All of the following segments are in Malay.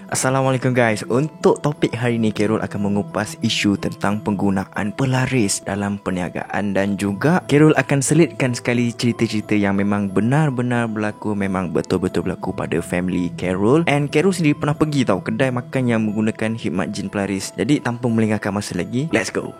Assalamualaikum guys. Untuk topik hari ini, Carol akan mengupas isu tentang penggunaan pelaris dalam perniagaan, dan juga Carol akan selitkan sekali cerita-cerita yang memang benar-benar berlaku, memang betul-betul berlaku pada family Carol. And Carol sendiri pernah pergi kedai makan yang menggunakan khidmat jin pelaris. Jadi tanpa melengahkan masa lagi, let's go.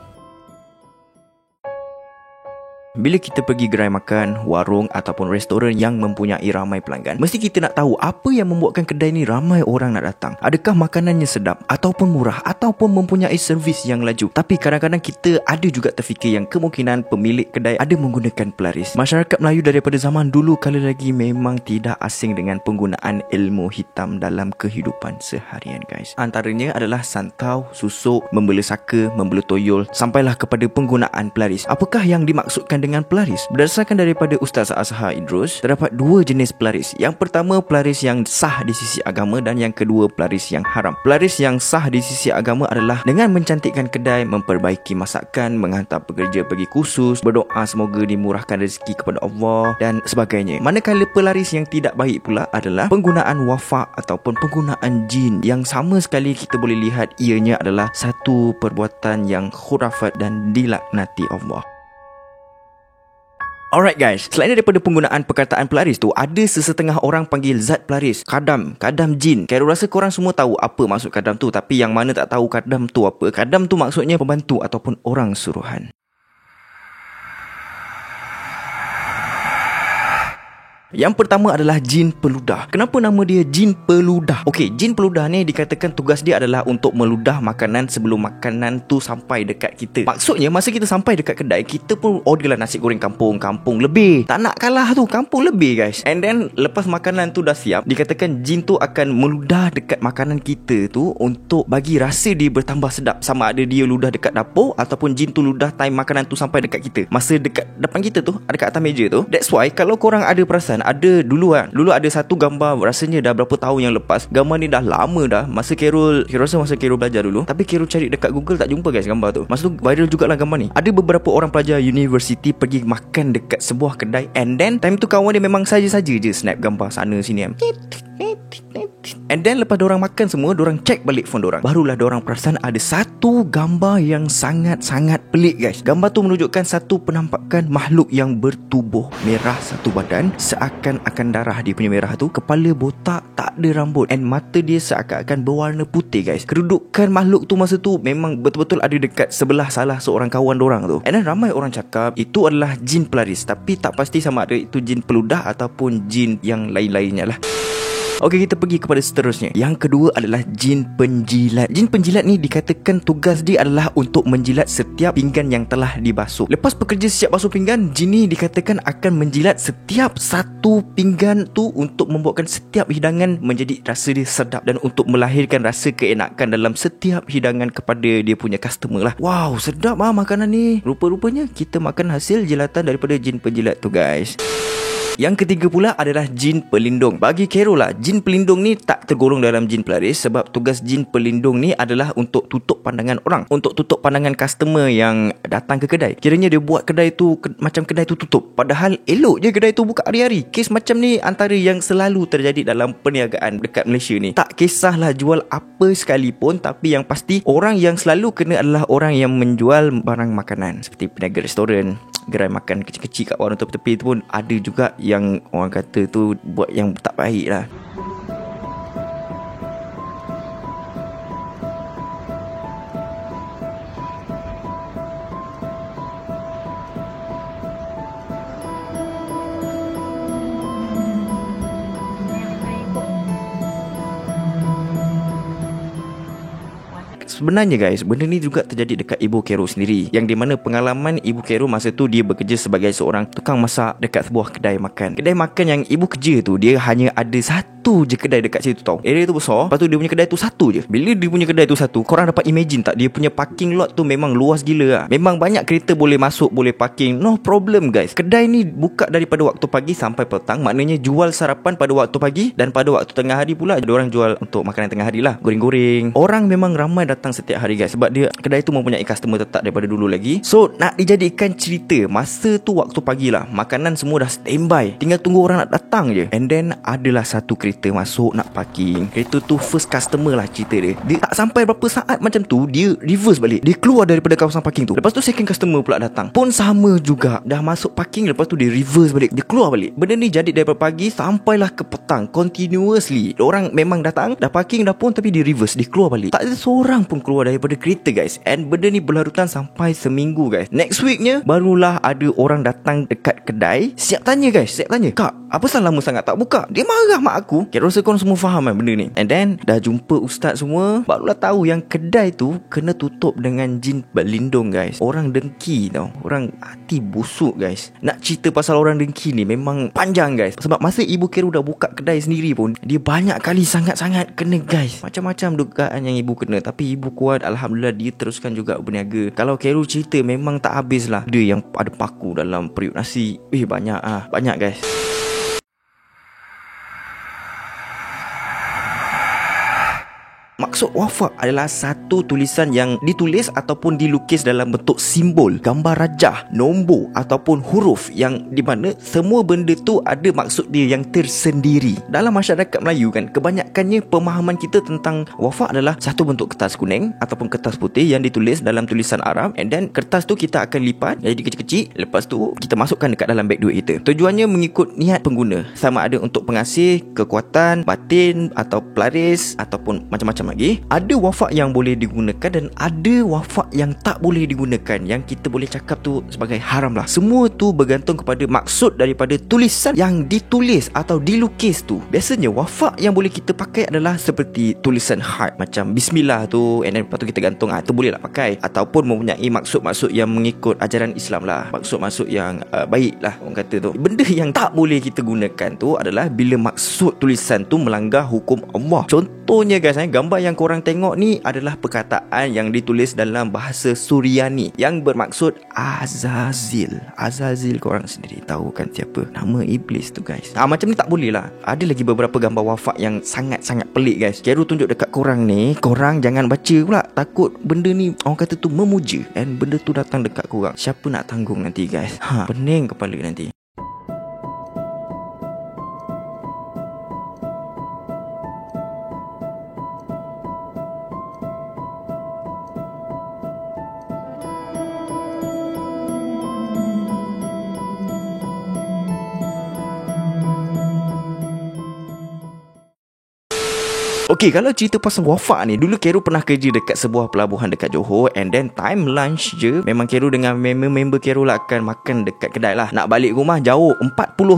Bila kita pergi gerai makan, warung ataupun restoran yang mempunyai ramai pelanggan, mesti kita nak tahu apa yang membuatkan kedai ni ramai orang nak datang. Adakah makanannya sedap ataupun murah ataupun mempunyai servis yang laju. Tapi kadang-kadang kita ada juga terfikir yang kemungkinan pemilik kedai ada menggunakan pelaris. Masyarakat Melayu daripada zaman dulu kala lagi memang tidak asing dengan penggunaan ilmu hitam dalam kehidupan seharian guys. Antaranya adalah santau, susuk, membela saka, membela toyol, sampailah kepada penggunaan pelaris. Apakah yang dimaksudkan dengan pelaris? Berdasarkan daripada Ustaz Azhar Idrus, terdapat dua jenis pelaris. Yang pertama, pelaris yang sah di sisi agama, dan yang kedua, pelaris yang haram. Pelaris yang sah di sisi agama adalah dengan mencantikkan kedai, memperbaiki masakan, menghantar pekerja pergi kursus, berdoa semoga dimurahkan rezeki kepada Allah dan sebagainya. Manakala pelaris yang tidak baik pula adalah penggunaan wafak ataupun penggunaan jin, yang sama sekali kita boleh lihat ianya adalah satu perbuatan yang khurafat dan dilaknati Allah. Alright guys, selain daripada penggunaan perkataan pelaris tu, ada sesetengah orang panggil zat pelaris, kadam jin. Carol rasa korang semua tahu apa maksud kadam tu, tapi yang mana tak tahu kadam tu apa. Kadam tu maksudnya pembantu ataupun orang suruhan. Yang pertama adalah jin peludah. Kenapa nama dia jin peludah? Okey, jin peludah ni dikatakan tugas dia adalah untuk meludah makanan sebelum makanan tu sampai dekat kita. Maksudnya masa kita sampai dekat kedai, kita pun orderlah nasi goreng kampung lebih. Tak nak kalah tu, kampung lebih guys. And then lepas makanan tu dah siap, dikatakan jin tu akan meludah dekat makanan kita tu untuk bagi rasa dia bertambah sedap. Sama ada dia ludah dekat dapur ataupun jin tu ludah time makanan tu sampai dekat kita. Masa dekat depan kita tu, dekat atas meja tu. That's why kalau korang ada perasan, ada dulu ada satu gambar, rasanya dah berapa tahun yang lepas. Gambar ni dah lama dah. Masa Carol rasa masa Carol belajar dulu, tapi Carol cari dekat Google tak jumpa guys gambar tu. Masa tu viral jugalah gambar ni. Ada beberapa orang pelajar universiti pergi makan dekat sebuah kedai, and then time tu kawan dia memang saja-saja je snap gambar sana sini. And then lepas diorang makan semua, diorang check balik phone diorang, barulah diorang perasan ada satu gambar yang sangat-sangat pelik guys. Gambar tu menunjukkan satu penampakan makhluk yang bertubuh merah satu badan, seakan-akan darah dia punya merah tu, kepala botak, tak ada rambut, and mata dia seakan-akan berwarna putih guys. Kedudukan makhluk tu masa tu memang betul-betul ada dekat sebelah salah seorang kawan diorang tu. And then ramai orang cakap itu adalah jin pelaris, tapi tak pasti sama ada itu jin peludah ataupun jin yang lain-lainnya lah. Okey, kita pergi kepada seterusnya. Yang kedua adalah jin penjilat. Jin penjilat ni dikatakan tugas dia adalah untuk menjilat setiap pinggan yang telah dibasuh. Lepas pekerja siap basuh pinggan, jin ni dikatakan akan menjilat setiap satu pinggan tu untuk membuatkan setiap hidangan menjadi rasa dia sedap, dan untuk melahirkan rasa keenakan dalam setiap hidangan kepada dia punya customer lah. Wow, sedap makanan ni. Rupa-rupanya kita makan hasil jilatan daripada jin penjilat tu guys. Yang ketiga pula adalah jin pelindung. Bagi Carol lah, jin pelindung ni tak tergolong dalam jin pelaris, sebab tugas jin pelindung ni adalah untuk tutup pandangan orang, untuk tutup pandangan customer yang datang ke kedai. Kiranya dia buat kedai tu macam kedai tu tutup, padahal elok je kedai tu buka hari-hari. Kes macam ni antara yang selalu terjadi dalam perniagaan dekat Malaysia ni. Tak kisahlah jual apa sekalipun, tapi yang pasti orang yang selalu kena adalah orang yang menjual barang makanan, seperti peniaga restoran, gerai makan kecil-kecil kat warung tepi-tepi tu pun ada juga yang orang kata tu buat yang tak baik lah. Sebenarnya guys, benda ni juga terjadi dekat ibu Carol sendiri, yang di mana pengalaman ibu Carol masa tu dia bekerja sebagai seorang tukang masak dekat sebuah kedai makan. Kedai makan yang ibu kerja tu, dia hanya ada satu je kedai dekat situ tau. Area tu besar, lepas tu dia punya kedai tu satu je. Bila dia punya kedai tu satu, korang dapat imagine tak, dia punya parking lot tu memang luas gila lah. Memang banyak kereta boleh masuk, boleh parking, no problem guys. Kedai ni buka daripada waktu pagi sampai petang, maknanya jual sarapan pada waktu pagi, dan pada waktu tengah hari pula diorang jual untuk makanan tengah hari lah, goreng-goreng. Orang memang ramai datang setiap hari guys, sebab dia kedai tu mempunyai customer tetap daripada dulu lagi. So nak dijadikan cerita, masa tu waktu pagi lah, makanan semua dah standby, tinggal tunggu orang nak datang je. And then adalah satu kereta kereta masuk nak parking. Kereta tu first customer lah cerita dia. Dia tak sampai berapa saat macam tu, dia reverse balik. Dia keluar daripada kawasan parking tu. Lepas tu second customer pula datang, pun sama juga. Dah masuk parking, lepas tu dia reverse balik, dia keluar balik. Benda ni jadi daripada pagi sampailah ke petang, continuously. Orang memang datang, dah parking dah pun, tapi dia reverse, dia keluar balik. Tak ada seorang pun keluar daripada kereta guys. And benda ni berlarutan sampai seminggu guys. Next weeknya barulah ada orang datang dekat kedai. Siap tanya guys, siap tanya, "Kak, apa salah lama sangat tak buka?" Dia marah mak aku. Kira rasa korang semua faham kan benda ni. And then dah jumpa ustaz semua, barulah tahu yang kedai tu kena tutup dengan jin berlindung guys. Orang dengki tau. Orang hati busuk guys. Nak cerita pasal orang dengki ni memang panjang guys. Sebab masa ibu Kero dah buka kedai sendiri pun, dia banyak kali sangat-sangat kena guys. Macam-macam dugaan yang ibu kena. Tapi ibu kuat, alhamdulillah, dia teruskan juga berniaga. Kalau Kero cerita memang tak habis lah. Dia yang ada paku dalam periuk nasi. Banyak banyak guys. Maksud wafak adalah satu tulisan yang ditulis ataupun dilukis dalam bentuk simbol, gambar rajah, nombor ataupun huruf, yang di mana semua benda tu ada maksud dia yang tersendiri. Dalam masyarakat Melayu kan, kebanyakannya pemahaman kita tentang wafak adalah satu bentuk kertas kuning ataupun kertas putih yang ditulis dalam tulisan Arab, and then kertas tu kita akan lipat jadi kecil-kecil. Lepas tu kita masukkan dekat dalam beg duit kita. Tujuannya mengikut niat pengguna, sama ada untuk pengasih, kekuatan, batin atau pelaris ataupun macam-macam lagi. Ada wafak yang boleh digunakan dan ada wafak yang tak boleh digunakan, yang kita boleh cakap tu sebagai haram lah. Semua tu bergantung kepada maksud daripada tulisan yang ditulis atau dilukis tu. Biasanya wafak yang boleh kita pakai adalah seperti tulisan had, macam bismillah tu, and then lepas tu kita gantung, tu boleh lah pakai. Ataupun mempunyai maksud-maksud yang mengikut ajaran Islam lah, maksud-maksud yang baik lah orang kata tu. Benda yang tak boleh kita gunakan tu adalah bila maksud tulisan tu melanggar hukum Allah. Contohnya guys, gambar yang korang tengok ni adalah perkataan yang ditulis dalam bahasa Suryani yang bermaksud Azazil. Azazil korang sendiri tahu kan siapa? Nama iblis tu guys. Macam ni tak boleh lah. Ada lagi beberapa gambar wafak yang sangat-sangat pelik guys. Kero tunjuk dekat korang ni, korang jangan baca pula. Takut benda ni orang kata tu memuja, and benda tu datang dekat korang. Siapa nak tanggung nanti guys? Pening kepala nanti. Okay, kalau cerita pasal wafak ni, dulu Kero pernah kerja dekat sebuah pelabuhan dekat Johor, and then time lunch je, memang Kero dengan member Kero lah akan makan dekat kedai lah. Nak balik rumah jauh 40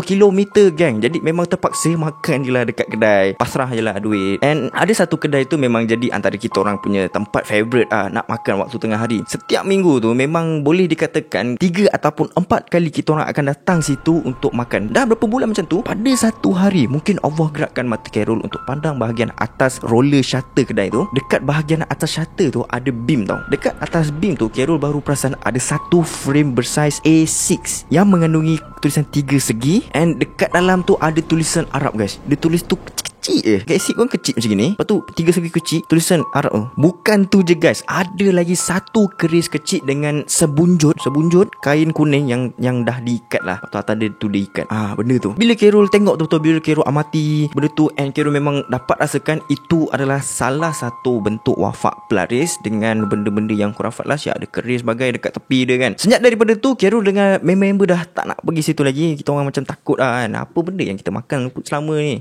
km gang. Jadi memang terpaksa makan je lah dekat kedai. Pasrah je lah duit. And ada satu kedai tu memang jadi antara kita orang punya tempat favourite nak makan waktu tengah hari. Setiap minggu tu memang boleh dikatakan 3 ataupun 4 kali kita orang akan datang situ untuk makan. Dah berapa bulan macam tu, pada satu hari mungkin Allah gerakkan mata Kero untuk pandang bahagian atas roller shutter kedai tu. Dekat bahagian atas shutter tu ada beam tau. Dekat atas beam tu Kero baru perasan ada satu frame bersaiz A6 yang mengandungi tulisan 3 segi, and dekat dalam tu ada tulisan Arab guys. Dia tulis tu kecil Galaxy kan kecil macam ni. Lepas tu 3 segi kecil, tulisan Arab tu. Bukan tu je guys, ada lagi satu keris kecil dengan sebunjut kain kuning yang dah diikat lah. Lepas tu atas dia tu diikat. Benda tu bila Kero tengok tu, bila Kero amati benda tu, and Kero memang dapat rasakan itu adalah salah satu bentuk wafak pelaris dengan benda-benda yang khurafat lah. Siap ada keris bagai dekat tepi dia kan. Sejak daripada tu Kero dengan member dah tak nak pergi situ lagi. Kita orang macam takut lah kan, apa benda yang kita makan selama ni.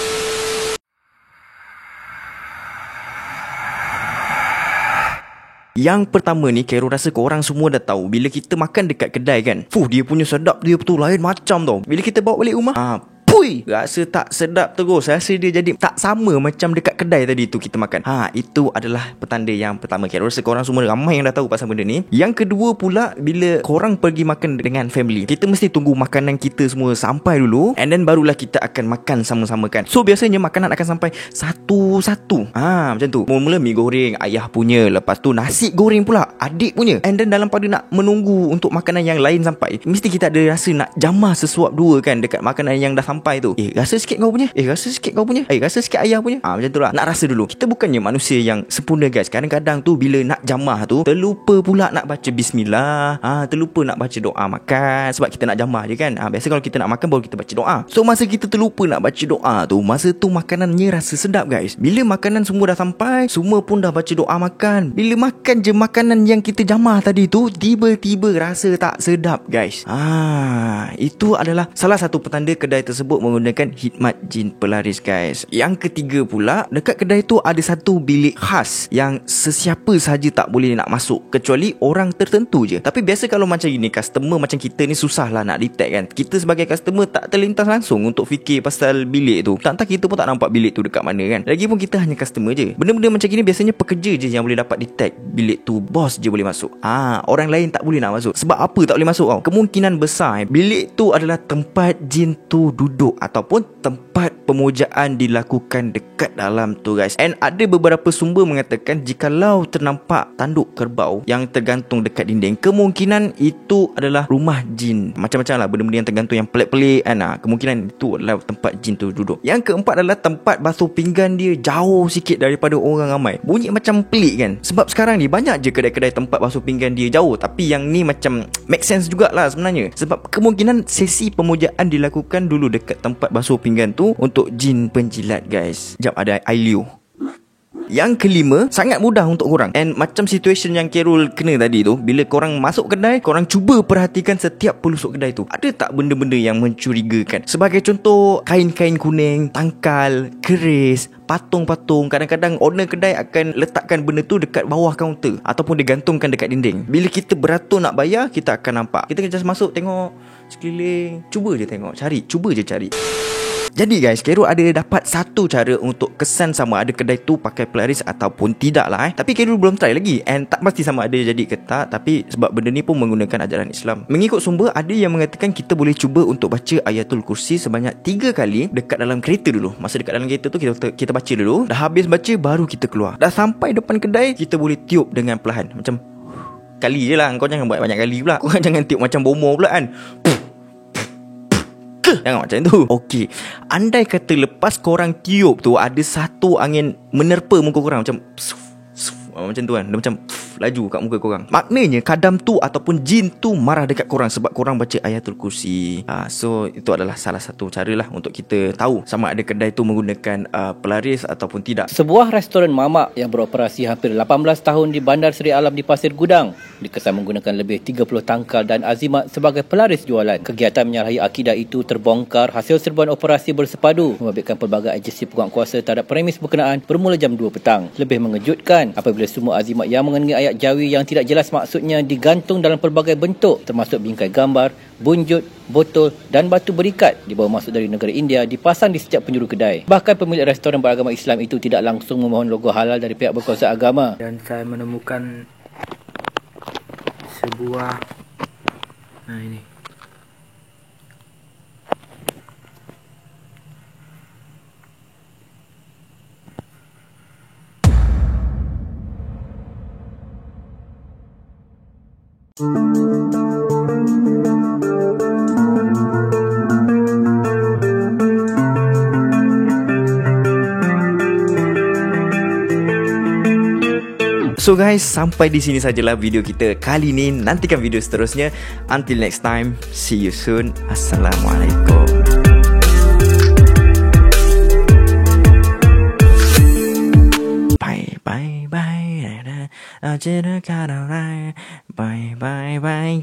Yang pertama ni Kero rasa korang semua dah tahu, bila kita makan dekat kedai kan, dia punya sedap dia betul lain macam tau. Bila kita bawa balik rumah, rasa tak sedap terus. Rasa dia jadi tak sama macam dekat kedai tadi tu kita makan. Itu adalah petanda yang pertama. Kira rasa korang semua ramai yang dah tahu pasal benda ni. Yang kedua pula, bila korang pergi makan dengan family, kita mesti tunggu makanan kita semua sampai dulu, and then barulah kita akan makan sama-sama kan. So biasanya makanan akan sampai satu-satu. Macam tu. Mula-mula mi goreng ayah punya, lepas tu nasi goreng pula adik punya, and then dalam pada nak menunggu untuk makanan yang lain sampai, mesti kita ada rasa nak jamah sesuap dua kan dekat makanan yang dah sampai sampai tu, rasa sikit kau punya, rasa sikit kau punya, rasa sikit ayah punya. Macam tu lah. Nak rasa dulu. Kita bukannya manusia yang sempurna guys. Kadang-kadang tu bila nak jamah tu terlupa pula nak baca bismillah, terlupa nak baca doa makan. Sebab kita nak jamah je kan. Biasa kalau kita nak makan baru kita baca doa. So masa kita terlupa nak baca doa tu, masa tu makanannya rasa sedap guys. Bila makanan semua dah sampai, semua pun dah baca doa makan, bila makan je makanan yang kita jamah tadi tu, tiba-tiba rasa tak sedap guys. Itu adalah salah satu petanda kedai tersebut menggunakan khidmat jin pelaris guys. Yang ketiga pula, dekat kedai tu ada satu bilik khas yang sesiapa sahaja tak boleh nak masuk kecuali orang tertentu je. Tapi biasa kalau macam gini, customer macam kita ni susah lah nak detect kan. Kita sebagai customer tak terlintas langsung untuk fikir pasal bilik tu. Tak entah kita pun tak nampak bilik tu dekat mana kan. Lagipun kita hanya customer je. Benda-benda macam gini biasanya pekerja je yang boleh dapat detect bilik tu. Bos je boleh masuk. Orang lain tak boleh nak masuk. Sebab apa tak boleh masuk tau? Kemungkinan besar bilik tu adalah tempat jin tu duduk ataupun tempat pemujaan dilakukan dekat dalam tu guys. And ada beberapa sumber mengatakan jikalau ternampak tanduk kerbau yang tergantung dekat dinding, kemungkinan itu adalah rumah jin. Macam-macam lah benda-benda yang tergantung yang pelik-pelik kan. Kemungkinan itu adalah tempat jin tu duduk. Yang keempat adalah tempat basuh pinggan dia jauh sikit daripada orang ramai. Bunyi macam pelik kan. Sebab sekarang ni banyak je kedai-kedai tempat basuh pinggan dia jauh. Tapi yang ni macam make sense jugalah sebenarnya. Sebab kemungkinan sesi pemujaan dilakukan dulu dekat tempat basuh pinggan tu untuk jin penjilat guys. Sekejap, ada Ailio. Yang kelima, sangat mudah untuk korang. And macam situation yang Carol kena tadi tu, bila korang masuk kedai, korang cuba perhatikan setiap pelusuk kedai tu. Ada tak benda-benda yang mencurigakan? Sebagai contoh, kain-kain kuning, tangkal, keris, patung-patung. Kadang-kadang owner kedai akan letakkan benda tu dekat bawah kaunter ataupun digantungkan dekat dinding. Bila kita beratur nak bayar, kita akan nampak. Kita just masuk, tengok sekeliling, cuba je tengok, cuba je cari. Jadi guys, Carol ada dapat satu cara untuk kesan sama ada kedai tu pakai pelaris ataupun tidak lah Tapi Carol belum try lagi. And tak pasti sama ada jadi ke tak. Tapi sebab benda ni pun menggunakan ajaran Islam. Mengikut sumber, ada yang mengatakan kita boleh cuba untuk baca ayatul kursi sebanyak 3 kali dekat dalam kereta dulu. Masa dekat dalam kereta tu kita baca dulu. Dah habis baca baru kita keluar. Dah sampai depan kedai, kita boleh tiup dengan perlahan. Macam kali je lah. Kau jangan buat banyak kali pula. Kau jangan tiup macam bomo pula kan. Jangan macam tu. Okey, andai kata lepas korang tiup tu ada satu angin menerpa muka korang macam macam tu kan, dia macam laju kat muka korang, maknanya kadam tu ataupun jin tu marah dekat korang sebab korang baca ayatul kursi. So itu adalah salah satu cara lah untuk kita tahu sama ada kedai tu menggunakan pelaris ataupun tidak. Sebuah restoran mamak yang beroperasi hampir 18 tahun di Bandar Seri Alam di Pasir Gudang dikesan menggunakan lebih 30 tangkal dan azimat sebagai pelaris jualan. Kegiatan menyalahi akidah itu terbongkar hasil serbuan operasi bersepadu membabitkan pelbagai agensi penguatkuasa terhadap premis berkenaan bermula jam 2 petang. Lebih mengejutkan apabila semua azimat yang mengandungi ayat jawi yang tidak jelas maksudnya digantung dalam pelbagai bentuk termasuk bingkai gambar, bunjut, botol dan batu berikat dibawa masuk dari negara India dipasang di setiap penjuru kedai. Bahkan pemilik restoran beragama Islam itu tidak langsung memohon logo halal dari pihak berkuasa agama. Dan saya menemukan sebuah ini So guys, sampai di sini sajalah video kita kali ni. Nantikan video seterusnya. Until next time, see you soon. Assalamualaikum. Bye bye bye. Bye bye bye.